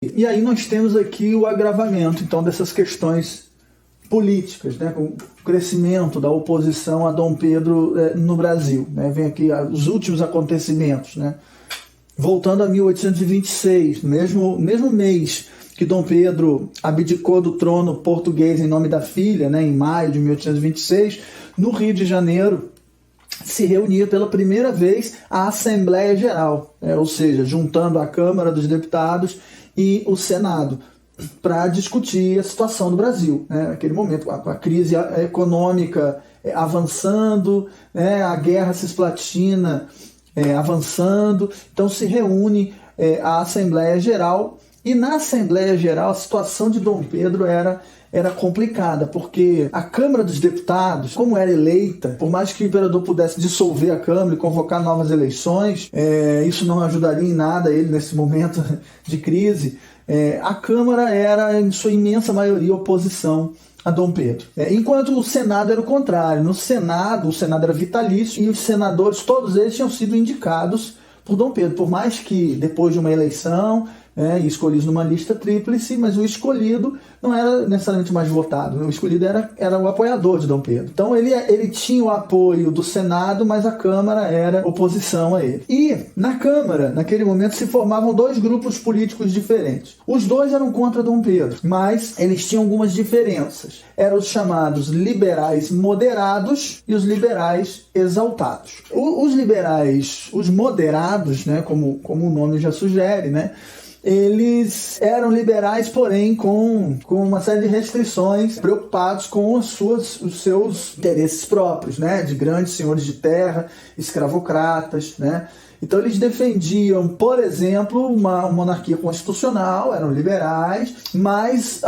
E aí nós temos aqui o agravamento, então, dessas questões políticas, né, com o crescimento da oposição a Dom Pedro no Brasil. Né, vem aqui os últimos acontecimentos. Né, voltando a 1826, mesmo mês que Dom Pedro abdicou do trono português em nome da filha, né, em maio de 1826, no Rio de Janeiro, se reuniu pela primeira vez a Assembleia Geral, ou seja, juntando a Câmara dos Deputados e o Senado, para discutir a situação do Brasil. Naquele momento, a crise econômica avançando, a guerra cisplatina avançando, então se reúne a Assembleia Geral, e na Assembleia Geral a situação de Dom Pedro era complicada, porque a Câmara dos Deputados, como era eleita, por mais que o imperador pudesse dissolver a Câmara e convocar novas eleições, isso não ajudaria em nada ele nesse momento de crise. A Câmara era, em sua imensa maioria, oposição a Dom Pedro. Enquanto o Senado era o contrário. No Senado, o Senado era vitalício e os senadores, todos eles tinham sido indicados por Dom Pedro, por mais que depois de uma eleição, escolhidos numa lista tríplice, mas o escolhido não era necessariamente mais votado, o escolhido era o apoiador de Dom Pedro. Então ele tinha o apoio do Senado, mas a Câmara era oposição a ele. E na Câmara, naquele momento, se formavam dois grupos políticos diferentes. Os dois eram contra Dom Pedro, mas eles tinham algumas diferenças. Eram os chamados liberais moderados e os liberais exaltados. Os liberais, os moderados, como o nome já sugere, eles eram liberais, porém com uma série de restrições, preocupados com os seus interesses próprios, de grandes senhores de terra, escravocratas. Então eles defendiam, por exemplo, uma monarquia constitucional, eram liberais, mas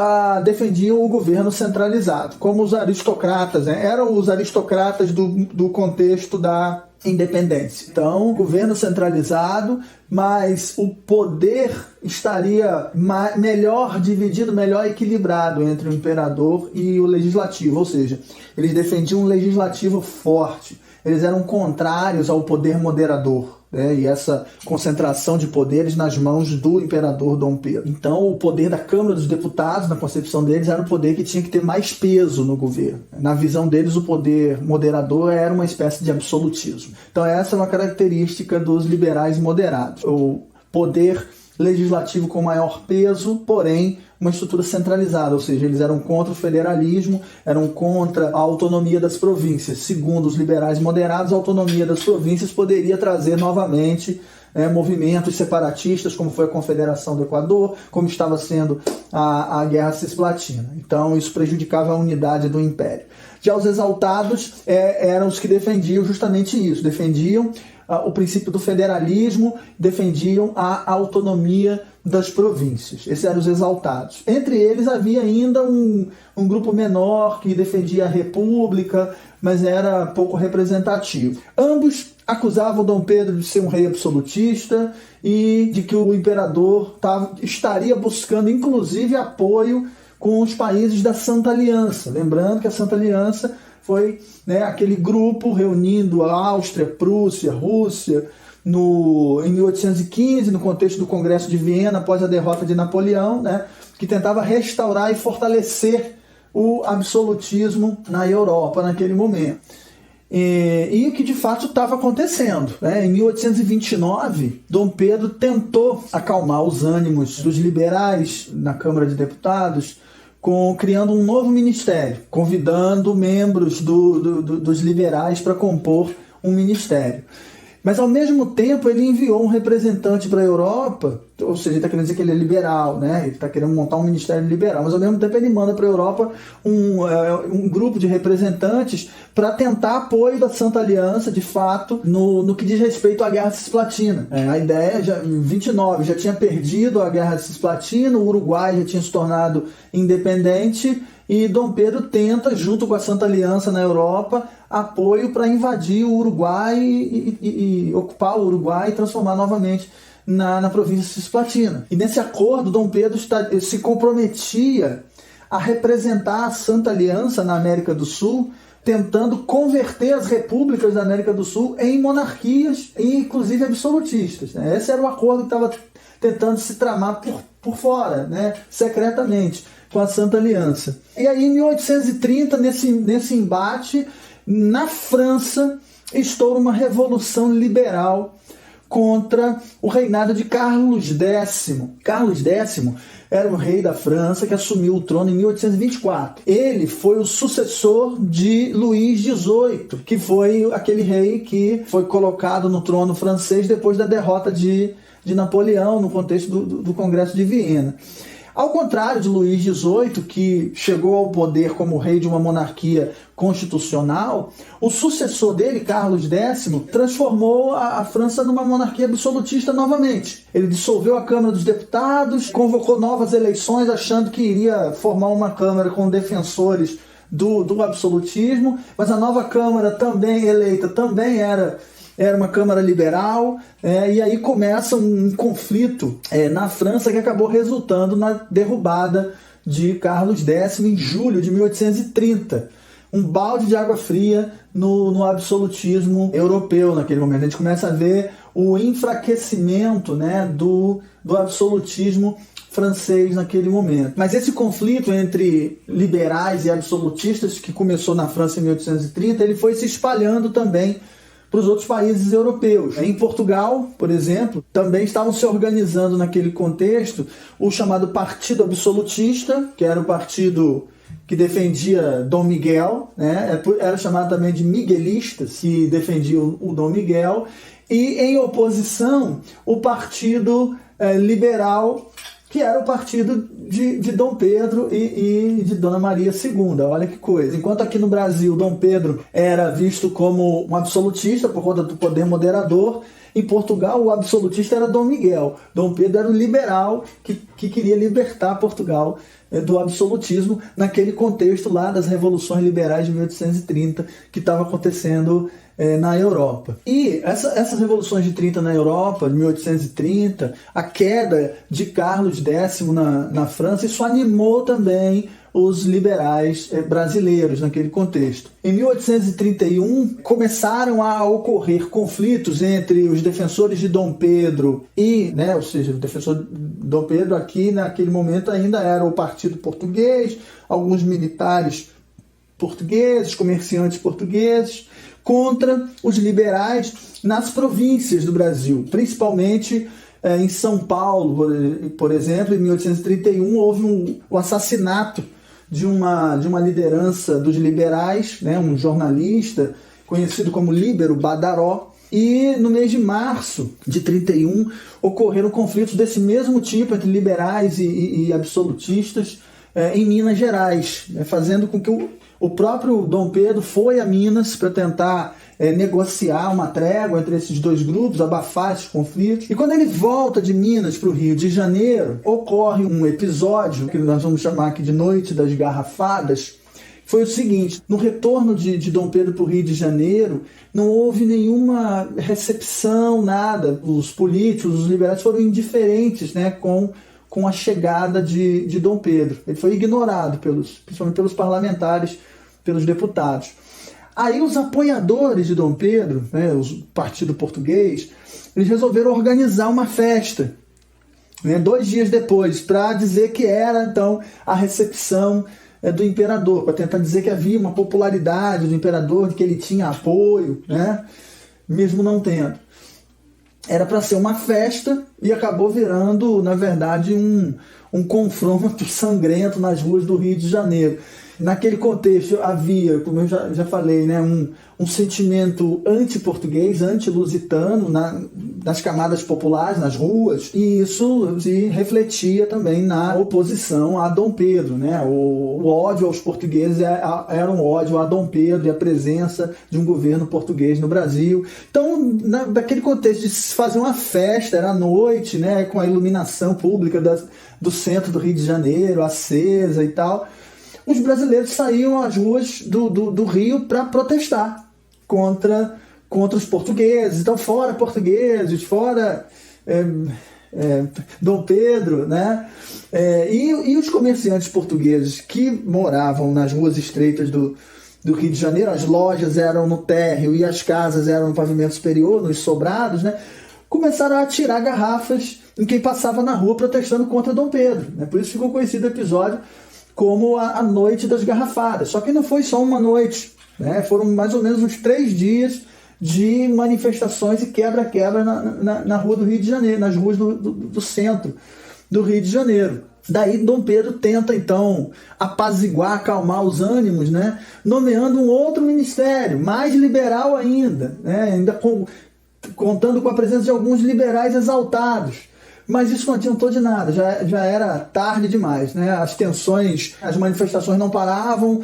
defendiam o governo centralizado, como os aristocratas, eram os aristocratas do contexto da independência. Então, governo centralizado, mas o poder estaria melhor dividido, melhor equilibrado entre o imperador e o legislativo, ou seja, eles defendiam um legislativo forte, eles eram contrários ao poder moderador. E essa concentração de poderes nas mãos do imperador Dom Pedro. Então, o poder da Câmara dos Deputados, na concepção deles, era o poder que tinha que ter mais peso no governo. Na visão deles, o poder moderador era uma espécie de absolutismo. Então, essa é uma característica dos liberais moderados. O poder legislativo com maior peso, porém uma estrutura centralizada, ou seja, eles eram contra o federalismo, eram contra a autonomia das províncias. Segundo os liberais moderados, a autonomia das províncias poderia trazer novamente movimentos separatistas, como foi a Confederação do Equador, como estava sendo a Guerra Cisplatina. Então isso prejudicava a unidade do Império. Já os exaltados eram os que defendiam justamente isso, defendiam o princípio do federalismo, defendiam a autonomia das províncias. Esses eram os exaltados. Entre eles havia ainda um grupo menor que defendia a república, mas era pouco representativo. Ambos acusavam Dom Pedro de ser um rei absolutista e de que o imperador estaria buscando, inclusive, apoio com os países da Santa Aliança. Lembrando que a Santa Aliança foi aquele grupo reunindo a Áustria, Prússia, Rússia, em 1815, no contexto do Congresso de Viena, após a derrota de Napoleão, que tentava restaurar e fortalecer o absolutismo na Europa naquele momento. E o que de fato estava acontecendo. Em 1829, Dom Pedro tentou acalmar os ânimos dos liberais na Câmara de Deputados, criando um novo ministério, convidando membros dos liberais para compor um ministério. Mas, ao mesmo tempo, ele enviou um representante para a Europa, ou seja, ele está querendo dizer que ele é liberal, ele está querendo montar um ministério liberal, mas, ao mesmo tempo, ele manda para a Europa um grupo de representantes para tentar apoio da Santa Aliança, de fato, no que diz respeito à Guerra Cisplatina. A ideia, em 29, já tinha perdido a Guerra Cisplatina, o Uruguai já tinha se tornado independente, e Dom Pedro tenta, junto com a Santa Aliança na Europa, apoio para invadir o Uruguai e ocupar o Uruguai e transformar novamente na província cisplatina. E nesse acordo, Dom Pedro se comprometia a representar a Santa Aliança na América do Sul, tentando converter as repúblicas da América do Sul em monarquias, inclusive absolutistas. Esse era o acordo que estava tentando se tramar por fora, né, secretamente, com a Santa Aliança. E aí, em 1830, nesse embate, na França, estoura uma revolução liberal contra o reinado de Carlos X. Carlos X era o rei da França que assumiu o trono em 1824. Ele foi o sucessor de Luís XVIII, que foi aquele rei que foi colocado no trono francês depois da derrota de Napoleão, no contexto do Congresso de Viena. Ao contrário de Luís XVIII, que chegou ao poder como rei de uma monarquia constitucional, o sucessor dele, Carlos X, transformou a França numa monarquia absolutista novamente. Ele dissolveu a Câmara dos Deputados, convocou novas eleições, achando que iria formar uma Câmara com defensores do absolutismo, mas a nova Câmara também eleita também era uma Câmara liberal, e aí começa um conflito na França que acabou resultando na derrubada de Carlos X em julho de 1830. Um balde de água fria no absolutismo europeu naquele momento. A gente começa a ver o enfraquecimento, né, do absolutismo francês naquele momento. Mas esse conflito entre liberais e absolutistas, que começou na França em 1830, ele foi se espalhando também para os outros países europeus. Em Portugal, por exemplo, também estavam se organizando naquele contexto o chamado Partido Absolutista, que era o partido que defendia Dom Miguel, né? Era chamado também de miguelistas, que defendiam o Dom Miguel, e em oposição o Partido Liberal, que era o partido de Dom Pedro e de Dona Maria II. Olha que coisa. Enquanto aqui no Brasil Dom Pedro era visto como um absolutista por conta do poder moderador, em Portugal o absolutista era Dom Miguel. Dom Pedro era o liberal que queria libertar Portugal do absolutismo naquele contexto lá das revoluções liberais de 1830 que estava acontecendo na Europa. E essas revoluções de 30 na Europa, de 1830, a queda de Carlos X na França, isso animou também os liberais brasileiros naquele contexto. Em 1831, começaram a ocorrer conflitos entre os defensores de Dom Pedro e, ou seja, o defensor de Dom Pedro aqui naquele momento ainda era o Partido Português, alguns militares portugueses, comerciantes portugueses, contra os liberais nas províncias do Brasil, principalmente em São Paulo, por exemplo. Em 1831 houve o assassinato de uma liderança dos liberais, um jornalista conhecido como Líbero Badaró, e no mês de março de 31 ocorreram conflitos desse mesmo tipo entre liberais e absolutistas em Minas Gerais, fazendo com que o próprio Dom Pedro foi a Minas para tentar negociar uma trégua entre esses dois grupos, abafar esses conflitos. E quando ele volta de Minas para o Rio de Janeiro, ocorre um episódio que nós vamos chamar aqui de Noite das Garrafadas. Foi o seguinte: no retorno de Dom Pedro para o Rio de Janeiro, não houve nenhuma recepção, nada. Os políticos, os liberais foram indiferentes, com a chegada de Dom Pedro. Ele foi ignorado, principalmente pelos parlamentares, pelos deputados. Aí os apoiadores de Dom Pedro, o Partido Português, eles resolveram organizar uma festa, 2 dias depois, para dizer que era, então, a recepção do imperador, para tentar dizer que havia uma popularidade do imperador, de que ele tinha apoio, mesmo não tendo. Era para ser uma festa e acabou virando, na verdade, um confronto sangrento nas ruas do Rio de Janeiro. Naquele contexto havia, como eu já falei, um sentimento anti-português, anti-lusitano nas camadas populares, nas ruas, e isso se refletia também na oposição a Dom Pedro. O ódio aos portugueses era um ódio a Dom Pedro e a presença de um governo português no Brasil. Então, naquele contexto de se fazer uma festa, era à noite, com a iluminação pública do centro do Rio de Janeiro, acesa e tal, os brasileiros saíam às ruas do Rio para protestar contra os portugueses. Então, fora portugueses, fora Dom Pedro, e os comerciantes portugueses que moravam nas ruas estreitas do Rio de Janeiro, as lojas eram no térreo e as casas eram no pavimento superior, nos sobrados, começaram a atirar garrafas em quem passava na rua protestando contra Dom Pedro. Né? Por isso ficou conhecido o episódio como a Noite das Garrafadas. Só que não foi só uma noite, né? Foram mais ou menos uns 3 dias de manifestações e quebra-quebra na rua do Rio de Janeiro, nas ruas do centro do Rio de Janeiro. Daí Dom Pedro tenta, então, apaziguar, acalmar os ânimos, né? Nomeando um outro ministério, mais liberal ainda, né? Ainda contando com a presença de alguns liberais exaltados. Mas isso não adiantou de nada, já era tarde demais, né? As tensões, as manifestações não paravam,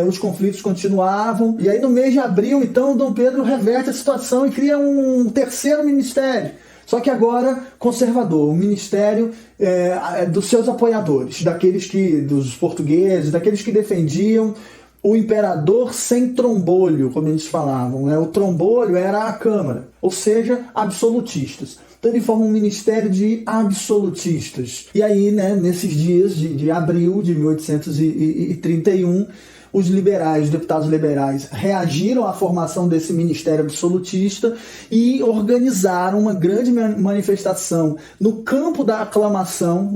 os conflitos continuavam. E aí no mês de abril, então, Dom Pedro reverte a situação e cria um terceiro ministério. Só que agora conservador, um ministério dos seus apoiadores, dos portugueses, daqueles que defendiam o imperador sem trombolho, como eles falavam. Né? O trombolho era a Câmara, ou seja, absolutistas. Então ele forma um ministério de absolutistas. E aí, né, nesses dias de abril de 1831, os liberais, os deputados liberais, reagiram à formação desse ministério absolutista e organizaram uma grande manifestação no Campo da Aclamação,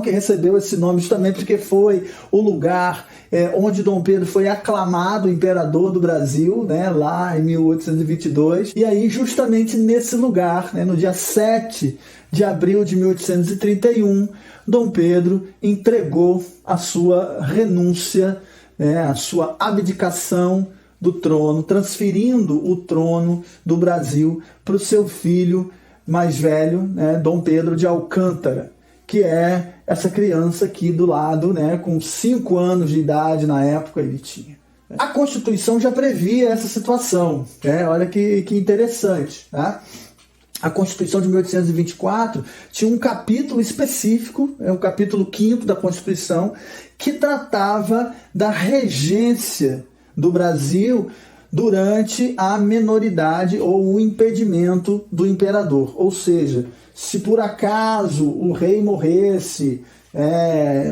que recebeu esse nome justamente porque foi o lugar onde Dom Pedro foi aclamado imperador do Brasil, né, lá em 1822. E aí, justamente nesse lugar, né, no dia 7 de abril de 1831, Dom Pedro entregou a sua renúncia, a sua abdicação do trono, transferindo o trono do Brasil para o seu filho mais velho, né, Dom Pedro de Alcântara, que é essa criança aqui do lado, né, com 5 anos de idade na época ele tinha. A Constituição já previa essa situação, né? Olha que interessante, tá? A Constituição de 1824 tinha um capítulo específico, o capítulo 5º da Constituição, que tratava da regência do Brasil durante a minoridade ou o impedimento do imperador. Ou seja, se por acaso o rei morresse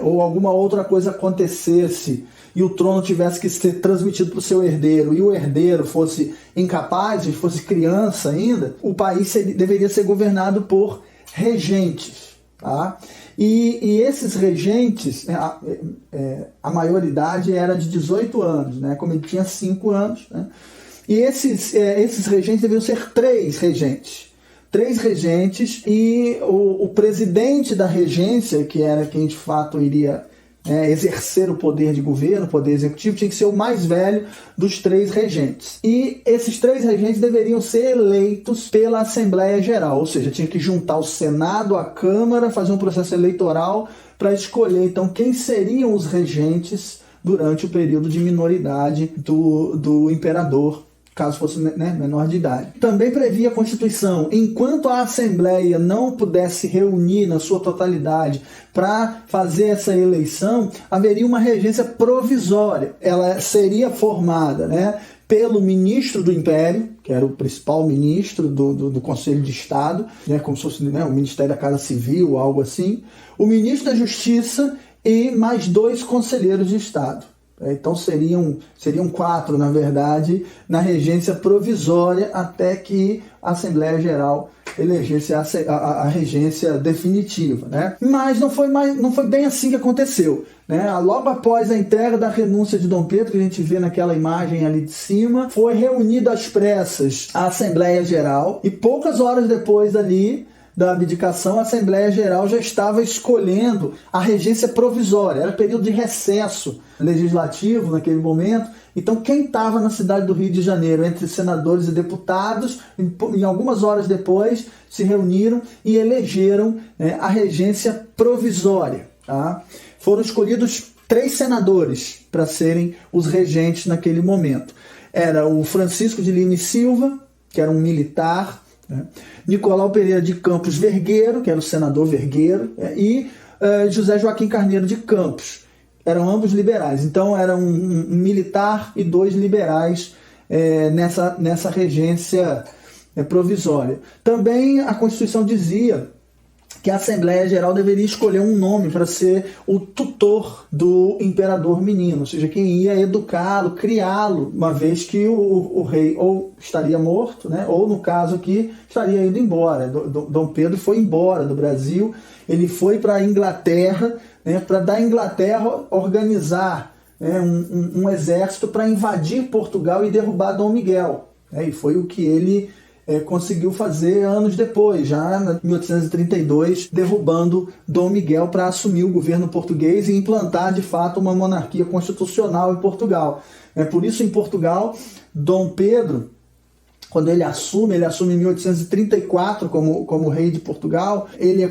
ou alguma outra coisa acontecesse e o trono tivesse que ser transmitido para o seu herdeiro e o herdeiro fosse incapaz, fosse criança ainda, o país deveria ser governado por regentes. Tá? E esses regentes, a maioridade era de 18 anos, né? Como ele tinha 5 anos. Né? E esses regentes deveriam ser 3 regentes. 3 regentes e o presidente da regência, que era quem de fato iria exercer o poder de governo, o poder executivo, tinha que ser o mais velho dos 3 regentes. E esses 3 regentes deveriam ser eleitos pela Assembleia Geral, ou seja, tinha que juntar o Senado, a Câmara, fazer um processo eleitoral para escolher, então, quem seriam os regentes durante o período de minoridade do imperador, caso fosse menor de idade. Também previa a Constituição, enquanto a Assembleia não pudesse reunir na sua totalidade para fazer essa eleição, haveria uma regência provisória. Ela seria formada, pelo ministro do Império, que era o principal ministro do Conselho de Estado, como se fosse o Ministério da Casa Civil, algo assim, o ministro da Justiça e mais 2 conselheiros de Estado. Então seriam 4, na verdade, na regência provisória, até que a Assembleia Geral elegesse a regência definitiva. Né? Mas não foi bem assim que aconteceu. Né? Logo após a entrega da renúncia de Dom Pedro, que a gente vê naquela imagem ali de cima, foi reunida às pressas a Assembleia Geral, e poucas horas depois ali da abdicação, a Assembleia Geral já estava escolhendo a regência provisória. Era período de recesso legislativo naquele momento. Então, quem estava na cidade do Rio de Janeiro, entre senadores e deputados, em algumas horas depois, se reuniram e elegeram a regência provisória. Tá? Foram escolhidos 3 senadores para serem os regentes naquele momento. Era o Francisco de Lima e Silva, que era um militar, Nicolau Pereira de Campos Vergueiro, que era o senador Vergueiro, e José Joaquim Carneiro de Campos. Eram ambos liberais. Então, era um militar e 2 liberais nessa regência provisória. Também a Constituição dizia que a Assembleia Geral deveria escolher um nome para ser o tutor do imperador menino, ou seja, quem ia educá-lo, criá-lo, uma vez que o rei ou estaria morto, né, ou no caso aqui, estaria indo embora. Dom Pedro foi embora do Brasil, ele foi para a Inglaterra, né, para da Inglaterra organizar, né, um exército para invadir Portugal e derrubar Dom Miguel. E foi o que ele conseguiu fazer anos depois, já em 1832, derrubando Dom Miguel para assumir o governo português e implantar de fato uma monarquia constitucional em Portugal. Por isso, em Portugal, Dom Pedro, quando ele assume em 1834 como rei de Portugal, ele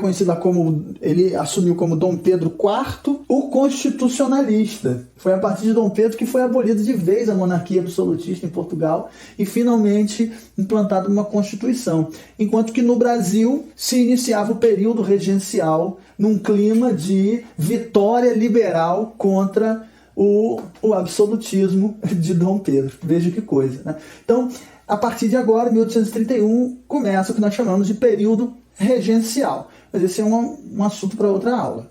assumiu como Dom Pedro IV, o constitucionalista. Foi a partir de Dom Pedro que foi abolida de vez a monarquia absolutista em Portugal e finalmente implantada uma constituição. Enquanto que no Brasil se iniciava o período regencial num clima de vitória liberal contra o absolutismo de Dom Pedro. Veja que coisa, né? Então, a partir de agora, 1831, começa o que nós chamamos de período regencial. Mas esse é um assunto para outra aula.